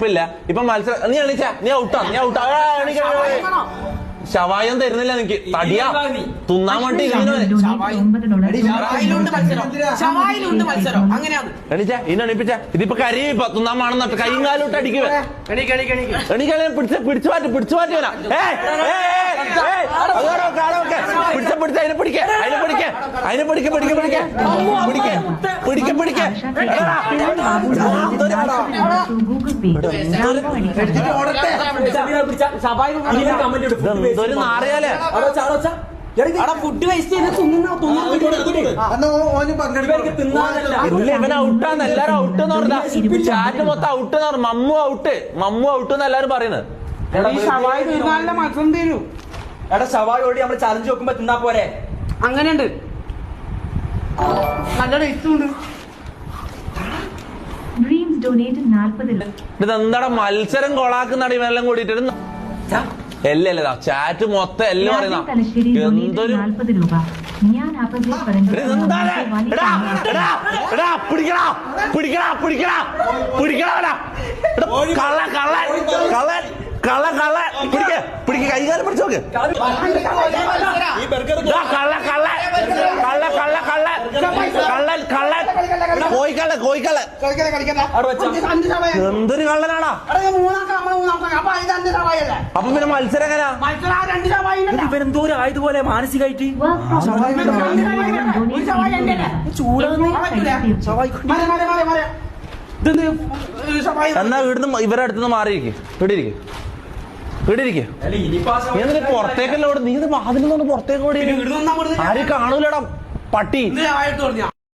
കുഴപ്പമില്ല. ഇപ്പൊ മത്സരം നീ എണീച്ചാ നീ ഔട്ടാ ശവായം തരുന്നില്ല എനിക്ക് തടിയാ തിന്നാൻ വേണ്ടി എണീച്ചാ ഇന്നെണിപ്പിച്ച ഇതിപ്പോ കരിയും ഇപ്പൊ തിന്നാൻ വേണമെന്നിട്ട് കൈയും കാലോട്ട് അടിക്കുക എണീക്കാളെ പിടിച്ചു മാറ്റി വരാ പിടിച്ച അതിനെ പിടിക്ക എന്തൊരു നാറിയാലേ ഫുഡ് വേസ്റ്റ് ഇവൻ ഔട്ടാന്ന് എല്ലാരും ഔട്ട് എന്ന് പറഞ്ഞാ ചാറ്റ് മൊത്തം ഔട്ട് എന്ന് പറഞ്ഞു. മമ്മു ഔട്ട് എന്ന് എല്ലാരും പറയുന്നത്. മത്സരം തരൂ എടാ ഷവായി ഓടി നമ്മള് ചലഞ്ച് വെക്കുമ്പോ തിന്നാ പോരെ. അങ്ങനെയുണ്ട് നല്ല ടേസ്റ്റ് ഉണ്ട്. ഇതെന്താടാ മത്സരം കൊളാക്കുന്നാണ് ഇവനെല്ലാം കൂടിയിട്ട് എല്ലല്ല ചാറ്റ് മൊത്തം എല്ലാം പറയുന്ന എന്തൊരു കൈകാലം പിടിച്ചു നോക്ക് കോയിക്കള്ള എന്തൊരു കള്ളനാടാ. അപ്പൊ പിന്നെ മത്സരം എങ്ങനെയാ ഇവരെന്തോ ആയതുപോലെ മാനസികമായിട്ട് എന്നാ ഇവിടുന്ന് ഇവരുടെ അടുത്തുനിന്ന് മാറിയിരിക്കും. വീടിരിക്കും നീ എന്നിട്ട് പുറത്തേക്കല്ലോ നീ വാതിൽ നിന്ന് പുറത്തേക്ക് ഓടി ആരും കാണൂലടാ പട്ടി.